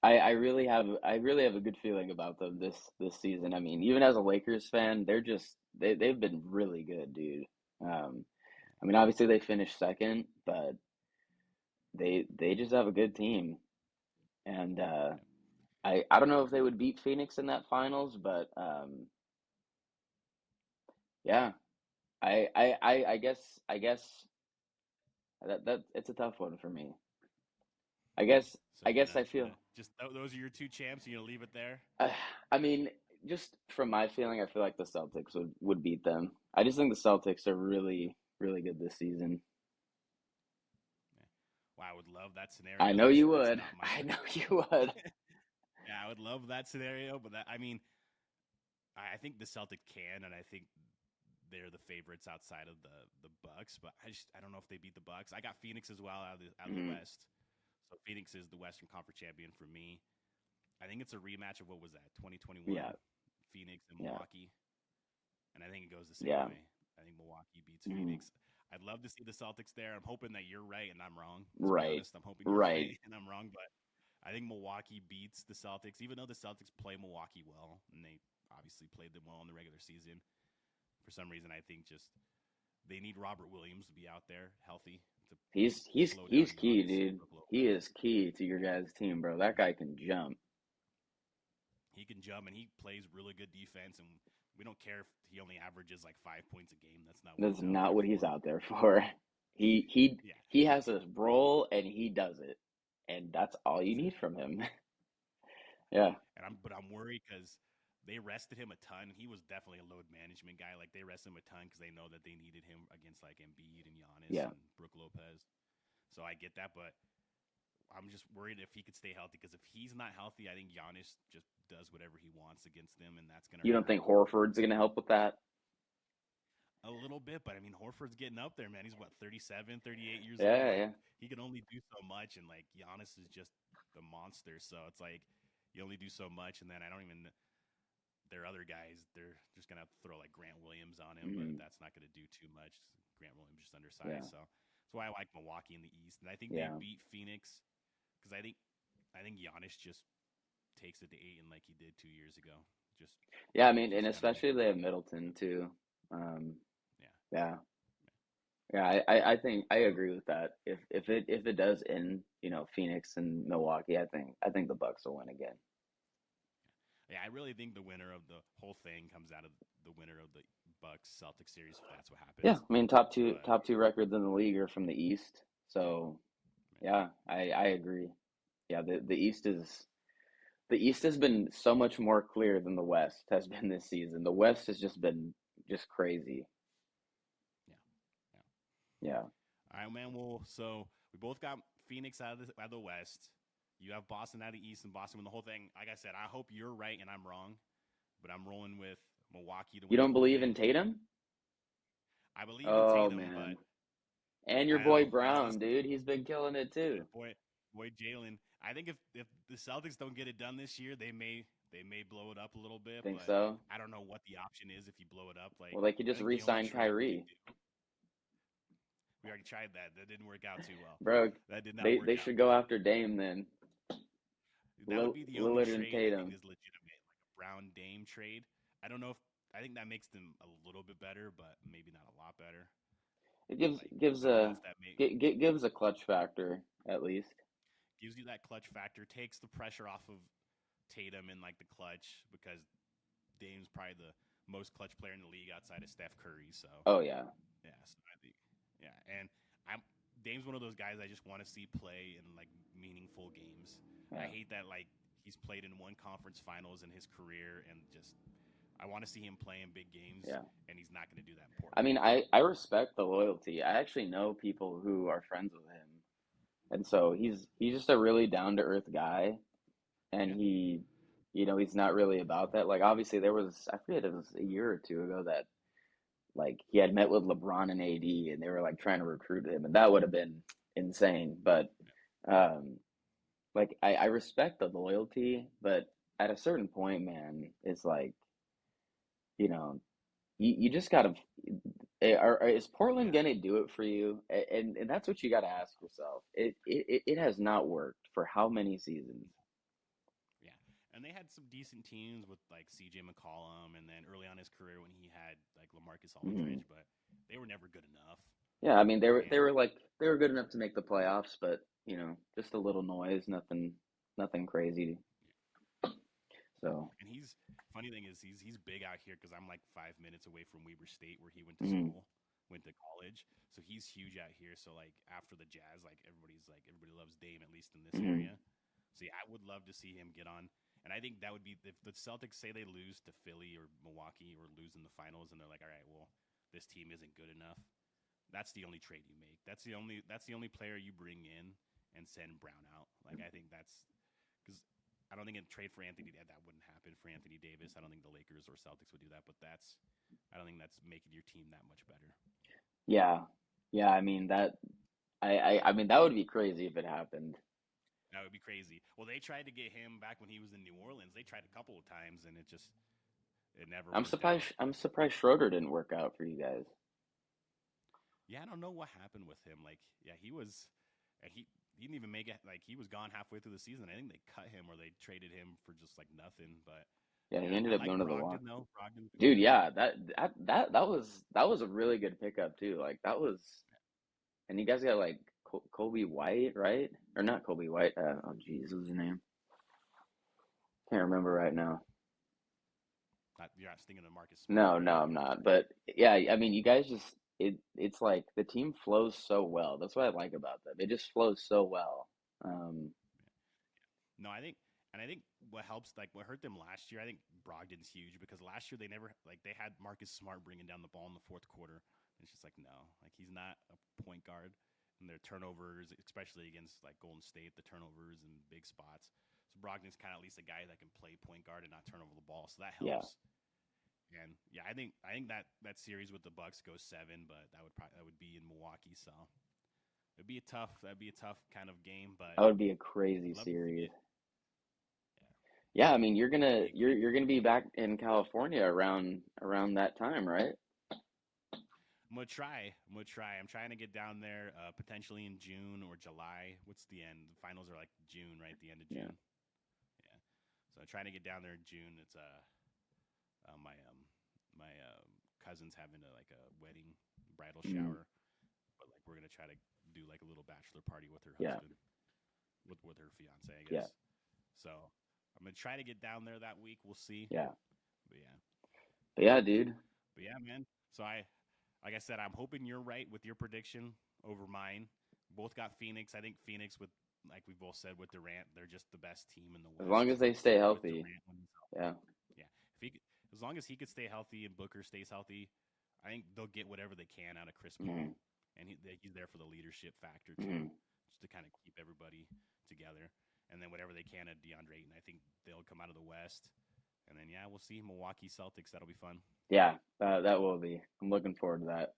I really have a good feeling about them this season. I mean, even as a Lakers fan, they've been really good, dude. Um, I mean, obviously they finished second, but they just have a good team, and Yeah. I don't know if they would beat Phoenix in that finals, but yeah, I guess that it's a tough one for me. I guess So I you're guess gonna I feel. just those are your two champs, and you're gonna leave it there. Uh, I mean, just from my feeling, I feel like the Celtics would beat them. I just think the Celtics are really really good this season. Yeah. Well, I would love that I scenario. know you That's would. not my I know prediction. you would. Yeah, I would love that scenario, but I mean, I think the Celtic can, and I think they're the favorites outside of the Bucks. But I don't know if they beat the Bucks. I got Phoenix as well out of the Mhm. West, so Phoenix is the Western Conference champion for me. I think it's a rematch of what was that 2021 Yeah, Phoenix and yeah, Milwaukee, and I think it goes the same yeah. way. I think Milwaukee beats Mhm. Phoenix. I'd love to see the Celtics there. I'm hoping that you're right and I'm wrong. To be Right, honest, I'm hoping you're right. right and I'm wrong, but I think Milwaukee beats the Celtics, even though the Celtics play Milwaukee well, and they obviously played them well in the regular season. For some reason, I think just they need Robert Williams to be out there healthy to He's he's slow down he's key, Giannis and dude. Brook He Lopez. is key to your Yeah, guys' team, bro. That guy can jump. he can jump and he plays really good defense. And we don't care if he only averages like 5 points a game. That's not what That's he's out not there what he's for. out there for. He he Yeah, he has a role and he does it, and that's all you need exactly. from him. Yeah, But I'm worried because they rested him a ton. He was definitely a load management guy. Like they rested him a ton because they know that they needed him against like Embiid and Giannis yeah. and Brook Lopez. So I get that, but I'm just worried if he could stay healthy because if he's not healthy, I think Giannis just does whatever he wants against them, and that's gonna You don't hurt think Horford's gonna help with that? a little bit. But I mean, Horford's getting up there, man. He's what 37, 38 years old. Yeah, Like yeah. he can only do so much, and like Giannis is just the monster. So it's like you only do so much, and then I don't even their other guys, they're just gonna have to throw like Grant Williams on him, but Hmm. that's not gonna do too much. Grant Williams just Yeah, undersized, so that's why I like Milwaukee in the East, and I think they yeah, beat Phoenix because I think Giannis just takes it to eight, and like he did 2 years ago, just yeah. I mean, and just kind of especially if they have Middleton too. Um, yeah, yeah, yeah. I think I agree with that. If it does end, Phoenix and Milwaukee, I think the Bucks will win again. yeah. I really think the winner of the whole thing comes out of the winner of the Bucks Celtics series if that's what Yeah, happens. I mean, top two But top two records in the league are from the East. So yeah, yeah, I agree. Yeah, the East has been so much more clear than the West has been this season. The West has just been just crazy. yeah, yeah. Yeah. All right, man. Well, so we both got Phoenix out of the West. You have Boston out of the East, and Boston win the whole thing. Like I said, I hope you're right and I'm wrong, but I'm rolling with Milwaukee to You win the don't whole believe in thing. Tatum? I believe in Oh Tatum, but man. And your I boy know Brown, Giannis, dude, he's been killing it too. boy Jalen. I think if the Celtics don't get it done this year, they may blow it up a little bit, Think but so? I don't know what the option is if you blow it up. Like Well, they could I just think the only re-sign trade we could Kyrie. do. We already tried that. That didn't work out too well. Bro, That did not they work out. should go after Dame then. That would be the only Lillard and trade I think Tatum. is legitimate, like a Brown Dame trade. I don't know if I think that makes them a little bit better, but maybe not a lot better. It gives Like gives I don't know a if that gives a clutch factor at least. gives you that clutch factor, takes the pressure off of Tatum in like the clutch because Dame's probably the most clutch player in the league outside of Steph Curry. So Oh yeah. yeah, so I think yeah, and I'm Dame's one of those guys I just want to see play in like meaningful games. I Yeah. hate that like he's played in one conference finals in his career and just I want to see him play in big games Yeah. and he's not going to do that in I Portland. mean, I respect the loyalty. I actually know people who are friends with him. And so he's just a really down to earth guy, and Yeah. he's not really about that. Like obviously there was, I forget, it was a year or two ago that like he had met with LeBron and AD and they were like trying to recruit him, and that would have been insane. But um like I respect the loyalty, but at a certain point, man, it's like, you know, you just gotta. Is Portland Yeah. gonna do it for you? And that's what you gotta ask yourself. It has not worked for how many seasons? Yeah. And they had some decent teams with like CJ McCollum and then early on his career when he had like LaMarcus Hmm. Aldridge, but they were never good enough. Yeah, I mean And they were good enough to make the playoffs, but you know, just a little noise, nothing crazy. So, and he's funny thing is he's big out here because I'm like 5 minutes away from Weber State where he went to mm, school, went to college. So he's huge out here. So like after the Jazz, like everybody loves Dame at least in this mm, area. So yeah, I would love to see him get on. And I think that would be if the Celtics say they lose to Philly or Milwaukee or lose in the finals, and they're like, all right, well, this team isn't good enough. That's the only trade you make. That's the only player you bring in and send Brown out. Like I think that's because I don't think a trade for Anthony that wouldn't happen for Anthony Davis. I don't think the Lakers or Celtics would do that, but I don't think that's making your team that much better. yeah, yeah. I mean I mean that would be crazy if it happened. That would be crazy. Well, they tried to get him back when he was in New Orleans. They tried a couple of times, and it never worked out. I'm surprised Schroeder didn't work out for you guys. Yeah, I don't know what happened with him. Like, yeah, he didn't even make it. Like, he was gone halfway through the season. I think they cut him or they traded him for just like nothing. But Yeah, he yeah, ended I up like going to the Wa. Brogdon though. Brogdon's been Dude, good. yeah, that was a really good pickup too. Like that was, and you guys got like Kobe White, right? Or not Kobe White? Oh, geez, what's his name? Can't remember right now. You're not thinking of Marcus Smart, No, no, right? I'm not. But yeah, I mean, you guys just it's like the team flows so well. That's what I like about them. It just flows so well. Um, No, I think what helps, like what hurt them last year, I think Brogdon's huge because last year they never, like they had Marcus Smart bringing down the ball in the fourth quarter. And it's just like, no, like he's not a point guard. And their turnovers, especially against like Golden State, the turnovers and big spots. So Brogdon's kind of at least a guy that can play point guard and not turn over the ball. So that yeah, helps. And yeah, I think that series with the Bucks goes 7, but that would be in Milwaukee. So that'd be a tough kind of game, but that would be a crazy love to see series. it. Yeah, Yeah, I mean, that'd be a great. you're gonna be back in California around that time, right? I'm gonna try. I'm gonna try. I'm trying to get down there potentially in June or July. What's the end? The finals are like June, right? The end of Yeah. June. Yeah. So I'm trying to get down there in June. It's my cousin's having a wedding bridal Mm, shower, but like we're gonna try to do like a little bachelor party with her yeah. husband, with her fiance, I Yeah. guess. So I'm gonna try to get down there that week. We'll see. Yeah. But yeah, But yeah, dude. but yeah, man. So like I said, I'm hoping you're right with your prediction over mine. Both got Phoenix. I think Phoenix with like we both said with Durant, they're just the best team in the As long West as they stay with healthy. Durant when he's healthy. Yeah. Yeah, as long as he could stay healthy and Booker stays healthy, I think they'll get whatever they can out of Chris Mm, Paul, and he's there for the leadership factor too, mm, just to kind of keep everybody together. And then whatever they can at DeAndre Ayton, I think they'll come out of the West. And then yeah, we'll see Milwaukee Celtics. That'll be fun. yeah. That will be. I'm looking forward to that. Of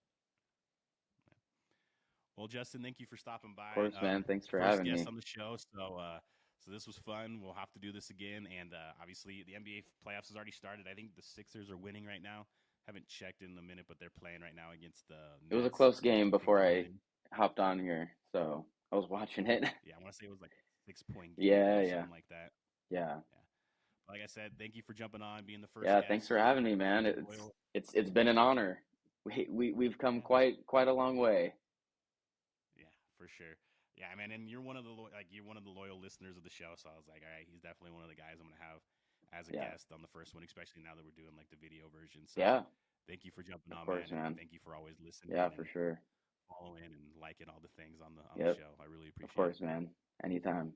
Well, Justin, thank you for stopping by. course, man. Thanks for First having guest me. on the show, so this was fun. We'll have to do this again, and obviously the NBA playoffs has already started. I think the Sixers are winning right now. Haven't checked in a minute, but they're playing right now against the It was a Nets. close game I think before they're I winning. hopped on here, so I was watching it. Yeah, I want to say it was like a 6 point game Yeah, or yeah, something like that. yeah, Yeah. Like I said, thank you for jumping on, being the first yeah. Thanks guest. for having me, You're man. a loyal. It's been an honor. We've come Yeah, quite a long way. yeah, for sure. Yeah, man, and you're one of you're one of the loyal listeners of the show. So I was like, all right, he's definitely one of the guys I'm gonna have as a Yeah, guest on the first one, especially now that we're doing like the video version. So yeah. thank you for jumping Of on, course, man, and man. thank you for always Yeah, listening for and sure. following and liking all the things on the Yep. show. I really Of appreciate it. course, man. Anytime.